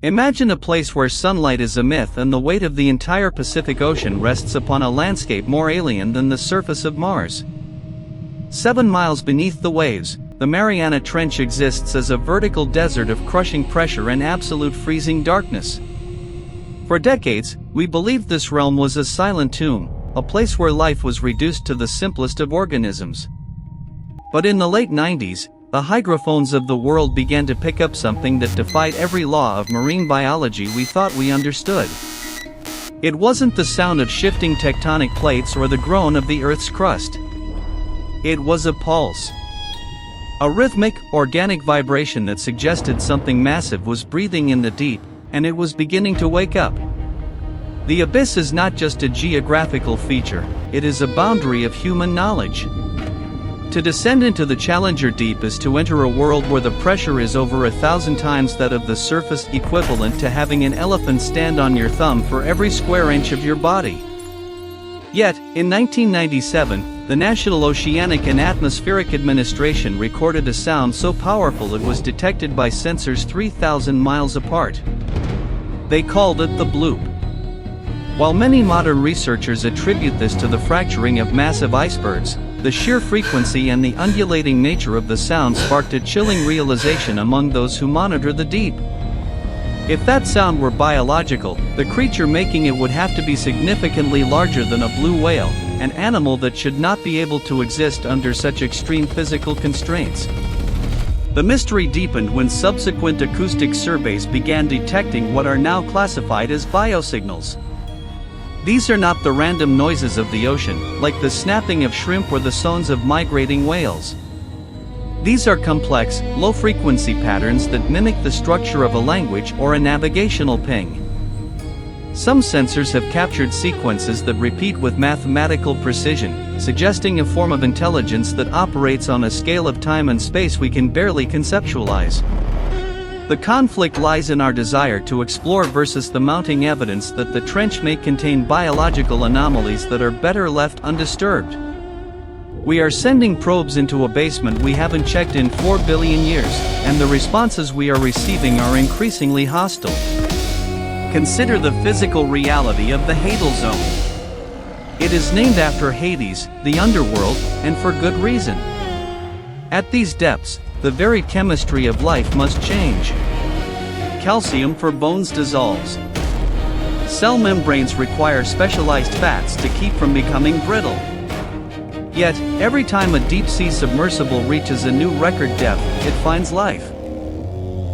Imagine a place where sunlight is a myth and the weight of the entire Pacific Ocean rests upon a landscape more alien than the surface of Mars. 7 miles beneath the waves, the Mariana Trench exists as a vertical desert of crushing pressure and absolute freezing darkness. For decades, we believed this realm was a silent tomb, a place where life was reduced to the simplest of organisms. But in the late 90s, the hydrophones of the world began to pick up something that defied every law of marine biology we thought we understood. It wasn't the sound of shifting tectonic plates or the groan of the Earth's crust. It was a pulse. A rhythmic, organic vibration that suggested something massive was breathing in the deep, and it was beginning to wake up. The abyss is not just a geographical feature, it is a boundary of human knowledge. To descend into the Challenger Deep is to enter a world where the pressure is over 1,000 times that of the surface, equivalent to having an elephant stand on your thumb for every square inch of your body. Yet, in 1997, the National Oceanic and Atmospheric Administration recorded a sound so powerful it was detected by sensors 3,000 miles apart. They called it the Bloop. While many modern researchers attribute this to the fracturing of massive icebergs, the sheer frequency and the undulating nature of the sound sparked a chilling realization among those who monitor the deep. If that sound were biological, the creature making it would have to be significantly larger than a blue whale, an animal that should not be able to exist under such extreme physical constraints. The mystery deepened when subsequent acoustic surveys began detecting what are now classified as biosignals. These are not the random noises of the ocean, like the snapping of shrimp or the sounds of migrating whales. These are complex, low-frequency patterns that mimic the structure of a language or a navigational ping. Some sensors have captured sequences that repeat with mathematical precision, suggesting a form of intelligence that operates on a scale of time and space we can barely conceptualize. The conflict lies in our desire to explore versus the mounting evidence that the trench may contain biological anomalies that are better left undisturbed. We are sending probes into a basement we haven't checked in 4 billion years, and the responses we are receiving are increasingly hostile. Consider the physical reality of the Hadal Zone. It is named after Hades, the underworld, and for good reason. At these depths, the very chemistry of life must change. Calcium for bones dissolves. Cell membranes require specialized fats to keep from becoming brittle. Yet, every time a deep-sea submersible reaches a new record depth, it finds life.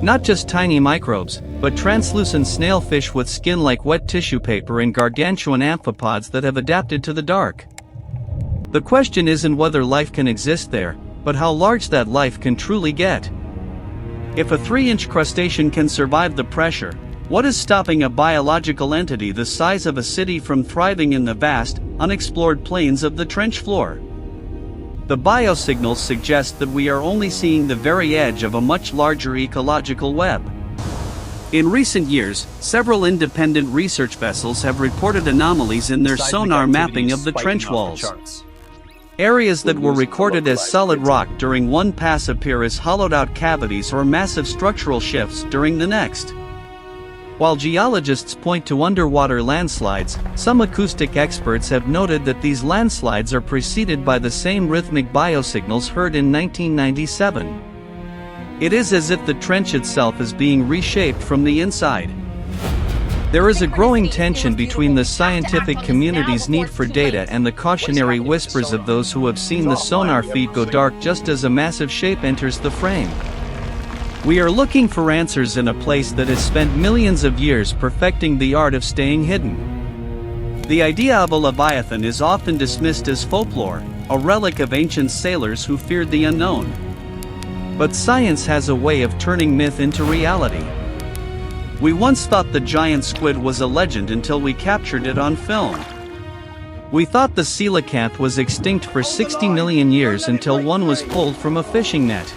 Not just tiny microbes, but translucent snailfish with skin like wet tissue paper and gargantuan amphipods that have adapted to the dark. The question isn't whether life can exist there, but how large that life can truly get. If a 3-inch crustacean can survive the pressure, what is stopping a biological entity the size of a city from thriving in the vast, unexplored plains of the trench floor? The biosignals suggest that we are only seeing the very edge of a much larger ecological web. In recent years, several independent research vessels have reported anomalies in their sonar mapping of the trench walls. Areas that were recorded as solid rock during one pass appear as hollowed-out cavities or massive structural shifts during the next. While geologists point to underwater landslides, some acoustic experts have noted that these landslides are preceded by the same rhythmic biosignals heard in 1997. It is as if the trench itself is being reshaped from the inside. There is a growing tension between the scientific community's need for data and the cautionary whispers of those who have seen the sonar feed go dark just as a massive shape enters the frame. We are looking for answers in a place that has spent millions of years perfecting the art of staying hidden. The idea of a Leviathan is often dismissed as folklore, a relic of ancient sailors who feared the unknown. But science has a way of turning myth into reality. We once thought the giant squid was a legend until we captured it on film. We thought the coelacanth was extinct for 60 million years until one was pulled from a fishing net.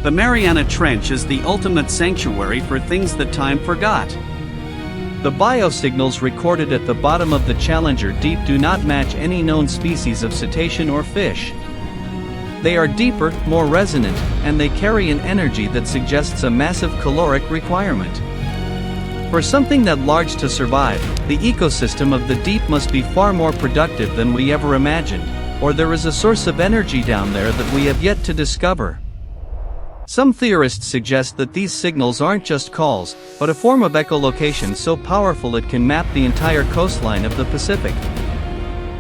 The Mariana Trench is the ultimate sanctuary for things that time forgot. The biosignals recorded at the bottom of the Challenger Deep do not match any known species of cetacean or fish. They are deeper, more resonant, and they carry an energy that suggests a massive caloric requirement. For something that large to survive, the ecosystem of the deep must be far more productive than we ever imagined, or there is a source of energy down there that we have yet to discover. Some theorists suggest that these signals aren't just calls, but a form of echolocation so powerful it can map the entire coastline of the Pacific.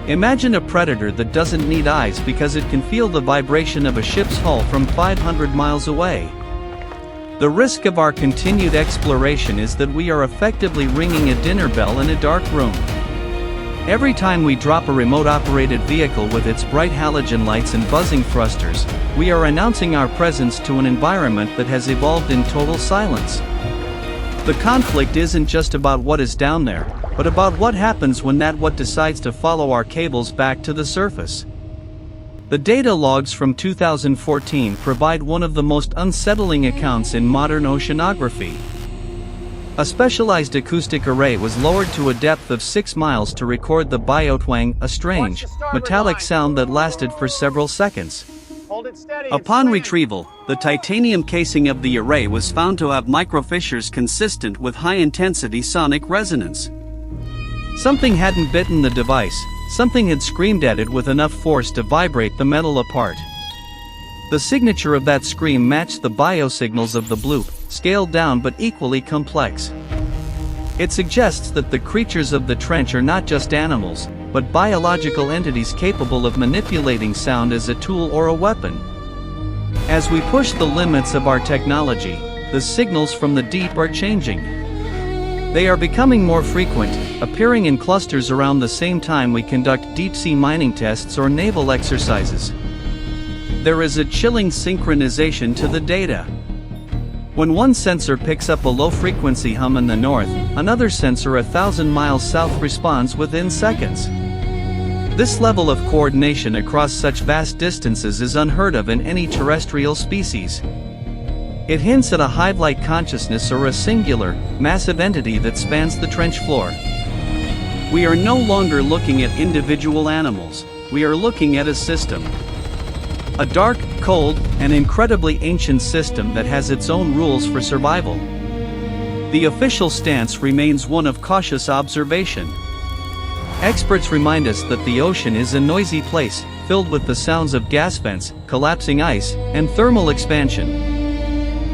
Imagine a predator that doesn't need eyes because it can feel the vibration of a ship's hull from 500 miles away. The risk of our continued exploration is that we are effectively ringing a dinner bell in a dark room. Every time we drop a remote-operated vehicle with its bright halogen lights and buzzing thrusters, we are announcing our presence to an environment that has evolved in total silence. The conflict isn't just about what is down there, but about what happens when what decides to follow our cables back to the surface. The data logs from 2014 provide one of the most unsettling accounts in modern oceanography. A specialized acoustic array was lowered to a depth of 6 miles to record the Biotwang, a strange, metallic sound that lasted for several seconds. Upon retrieval, the titanium casing of the array was found to have microfissures consistent with high-intensity sonic resonance. Something hadn't bitten the device, something had screamed at it with enough force to vibrate the metal apart. The signature of that scream matched the biosignals of the Bloop, scaled down but equally complex. It suggests that the creatures of the trench are not just animals, but biological entities capable of manipulating sound as a tool or a weapon. As we push the limits of our technology, the signals from the deep are changing. They are becoming more frequent, appearing in clusters around the same time we conduct deep-sea mining tests or naval exercises. There is a chilling synchronization to the data. When one sensor picks up a low-frequency hum in the north, another sensor 1,000 miles south responds within seconds. This level of coordination across such vast distances is unheard of in any terrestrial species. It hints at a hive-like consciousness or a singular, massive entity that spans the trench floor. We are no longer looking at individual animals, we are looking at a system. A dark, cold, and incredibly ancient system that has its own rules for survival. The official stance remains one of cautious observation. Experts remind us that the ocean is a noisy place, filled with the sounds of gas vents, collapsing ice, and thermal expansion.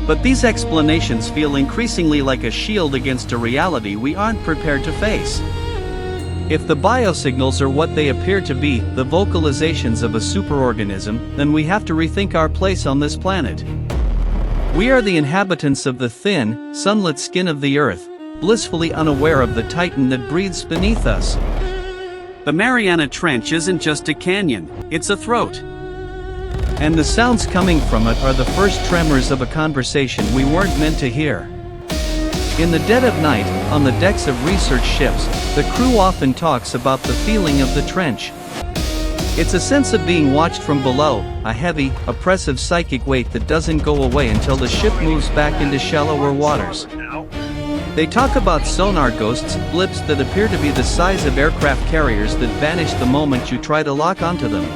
But these explanations feel increasingly like a shield against a reality we aren't prepared to face. If the biosignals are what they appear to be, the vocalizations of a superorganism, then we have to rethink our place on this planet. We are the inhabitants of the thin, sunlit skin of the Earth, blissfully unaware of the titan that breathes beneath us. The Mariana Trench isn't just a canyon, it's a throat. And the sounds coming from it are the first tremors of a conversation we weren't meant to hear. In the dead of night, on the decks of research ships, the crew often talks about the feeling of the trench. It's a sense of being watched from below, a heavy, oppressive psychic weight that doesn't go away until the ship moves back into shallower waters. They talk about sonar ghosts, blips that appear to be the size of aircraft carriers that vanish the moment you try to lock onto them.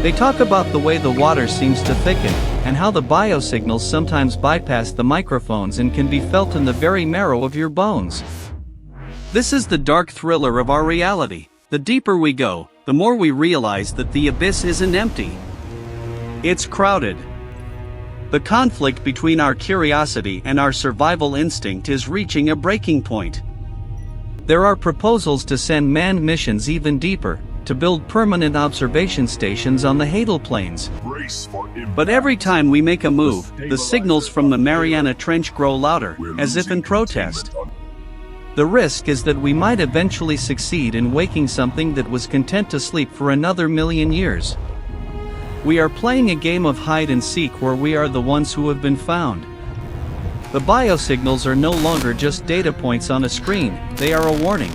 They talk about the way the water seems to thicken, and how the biosignals sometimes bypass the microphones and can be felt in the very marrow of your bones. This is the dark thriller of our reality. The deeper we go, the more we realize that the abyss isn't empty. It's crowded. The conflict between our curiosity and our survival instinct is reaching a breaking point. There are proposals to send manned missions even deeper, to build permanent observation stations on the Hadal Plains. But every time we make a move, the signals from the Mariana Trench grow louder, as if in protest. The risk is that we might eventually succeed in waking something that was content to sleep for another million years. We are playing a game of hide and seek where we are the ones who have been found. The biosignals are no longer just data points on a screen, they are a warning.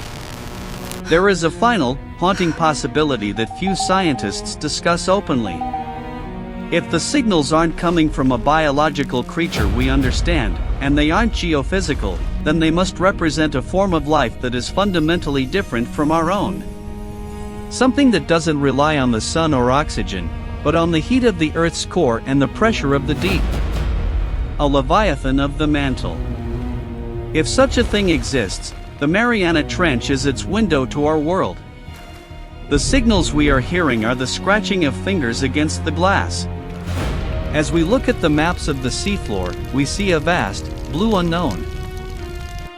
There is a final, haunting possibility that few scientists discuss openly. If the signals aren't coming from a biological creature we understand, and they aren't geophysical, then they must represent a form of life that is fundamentally different from our own. Something that doesn't rely on the sun or oxygen, but on the heat of the Earth's core and the pressure of the deep. A Leviathan of the mantle. If such a thing exists, the Mariana Trench is its window to our world. The signals we are hearing are the scratching of fingers against the glass. As we look at the maps of the seafloor, we see a vast, blue unknown.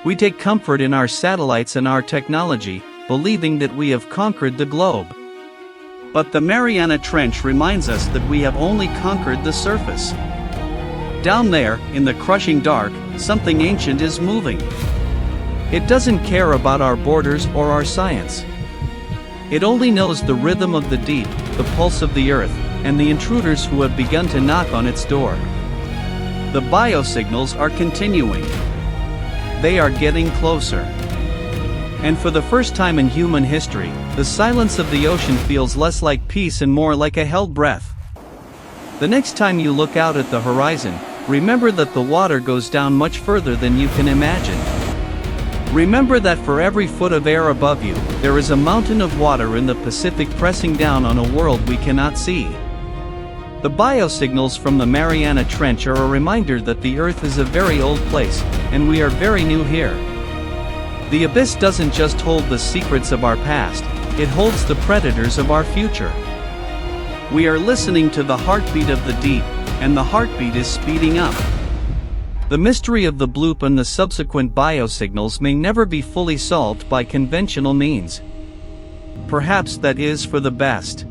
We take comfort in our satellites and our technology, believing that we have conquered the globe. But the Mariana Trench reminds us that we have only conquered the surface. Down there, in the crushing dark, something ancient is moving. It doesn't care about our borders or our science. It only knows the rhythm of the deep, the pulse of the earth, and the intruders who have begun to knock on its door. The biosignals are continuing. They are getting closer. And for the first time in human history, the silence of the ocean feels less like peace and more like a held breath. The next time you look out at the horizon, remember that the water goes down much further than you can imagine. Remember that for every foot of air above you, there is a mountain of water in the Pacific pressing down on a world we cannot see. The biosignals from the Mariana Trench are a reminder that the Earth is a very old place, and we are very new here. The abyss doesn't just hold the secrets of our past, it holds the predators of our future. We are listening to the heartbeat of the deep, and the heartbeat is speeding up. The mystery of the bloop and the subsequent biosignals may never be fully solved by conventional means. Perhaps that is for the best.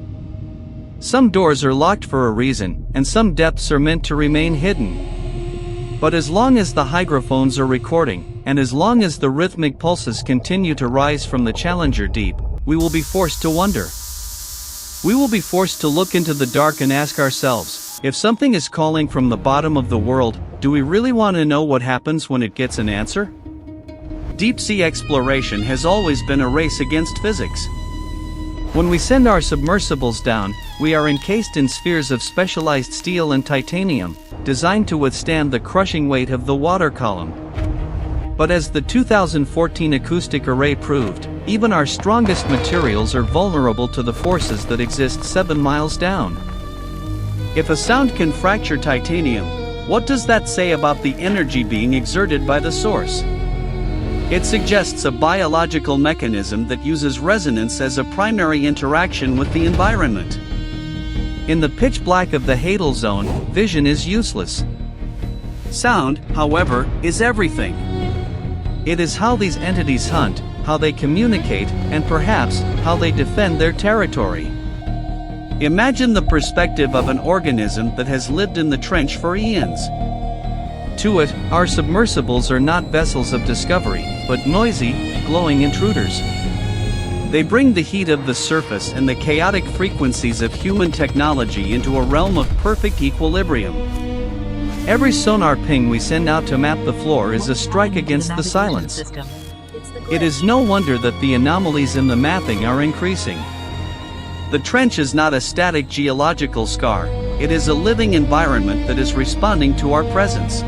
Some doors are locked for a reason, and some depths are meant to remain hidden. But as long as the hydrophones are recording, and as long as the rhythmic pulses continue to rise from the Challenger deep, we will be forced to wonder. We will be forced to look into the dark and ask ourselves, if something is calling from the bottom of the world, do we really want to know what happens when it gets an answer? Deep-sea exploration has always been a race against physics. When we send our submersibles down, we are encased in spheres of specialized steel and titanium, designed to withstand the crushing weight of the water column. But as the 2014 acoustic array proved, even our strongest materials are vulnerable to the forces that exist 7 miles down. If a sound can fracture titanium, what does that say about the energy being exerted by the source? It suggests a biological mechanism that uses resonance as a primary interaction with the environment. In the pitch black of the Hadal Zone, vision is useless. Sound, however, is everything. It is how these entities hunt, how they communicate, and perhaps, how they defend their territory. Imagine the perspective of an organism that has lived in the trench for eons. To it, our submersibles are not vessels of discovery, but noisy, glowing intruders. They bring the heat of the surface and the chaotic frequencies of human technology into a realm of perfect equilibrium. Every sonar ping we send out to map the floor is a strike against the silence. It is no wonder that the anomalies in the mapping are increasing. The trench is not a static geological scar, it is a living environment that is responding to our presence.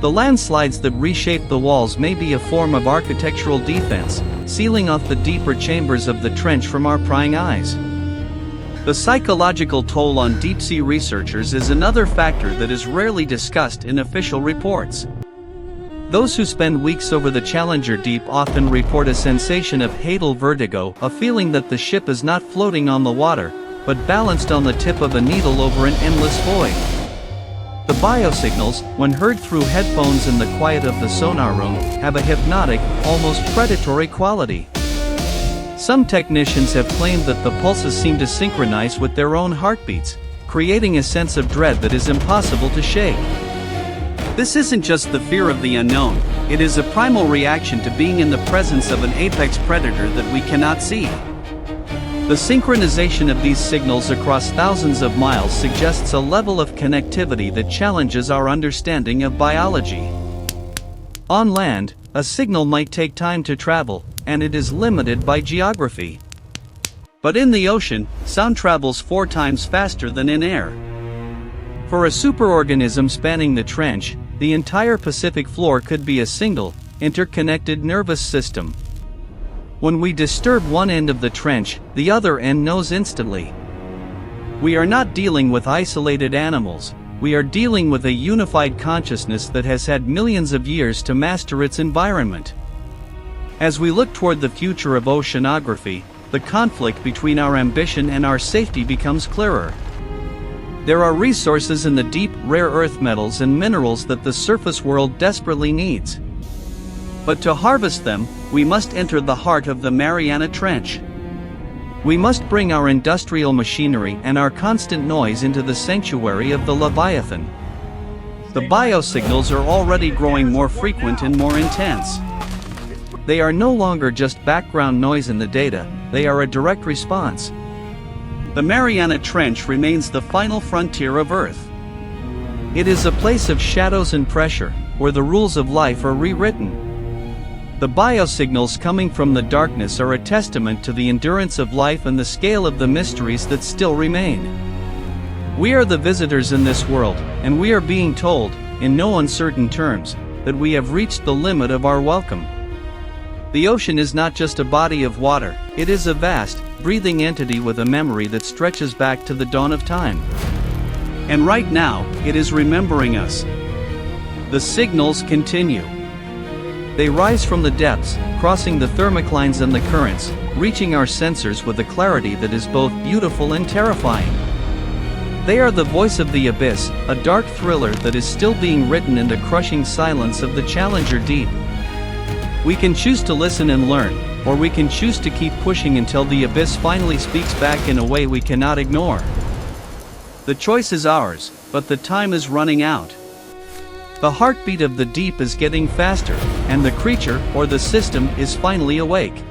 The landslides that reshape the walls may be a form of architectural defense, sealing off the deeper chambers of the trench from our prying eyes. The psychological toll on deep-sea researchers is another factor that is rarely discussed in official reports. Those who spend weeks over the Challenger deep often report a sensation of hadal vertigo, a feeling that the ship is not floating on the water, but balanced on the tip of a needle over an endless void. The biosignals, when heard through headphones in the quiet of the sonar room, have a hypnotic, almost predatory quality. Some technicians have claimed that the pulses seem to synchronize with their own heartbeats, creating a sense of dread that is impossible to shake. This isn't just the fear of the unknown, it is a primal reaction to being in the presence of an apex predator that we cannot see. The synchronization of these signals across thousands of miles suggests a level of connectivity that challenges our understanding of biology. On land, a signal might take time to travel, and it is limited by geography. But in the ocean, sound travels 4 times faster than in air. For a superorganism spanning the trench, the entire Pacific floor could be a single, interconnected nervous system. When we disturb one end of the trench, the other end knows instantly. We are not dealing with isolated animals, we are dealing with a unified consciousness that has had millions of years to master its environment. As we look toward the future of oceanography, the conflict between our ambition and our safety becomes clearer. There are resources in the deep, rare earth metals and minerals that the surface world desperately needs. But to harvest them, we must enter the heart of the Mariana Trench. We must bring our industrial machinery and our constant noise into the sanctuary of the Leviathan. The biosignals are already growing more frequent and more intense. They are no longer just background noise in the data, they are a direct response. The Mariana Trench remains the final frontier of Earth. It is a place of shadows and pressure, where the rules of life are rewritten. The biosignals coming from the darkness are a testament to the endurance of life and the scale of the mysteries that still remain. We are the visitors in this world, and we are being told, in no uncertain terms, that we have reached the limit of our welcome. The ocean is not just a body of water, it is a vast, breathing entity with a memory that stretches back to the dawn of time. And right now, it is remembering us. The signals continue. They rise from the depths, crossing the thermoclines and the currents, reaching our sensors with a clarity that is both beautiful and terrifying. They are the voice of the abyss, a dark thriller that is still being written in the crushing silence of the Challenger Deep. We can choose to listen and learn, or we can choose to keep pushing until the abyss finally speaks back in a way we cannot ignore. The choice is ours, but the time is running out. The heartbeat of the deep is getting faster, and the creature, or the system, is finally awake.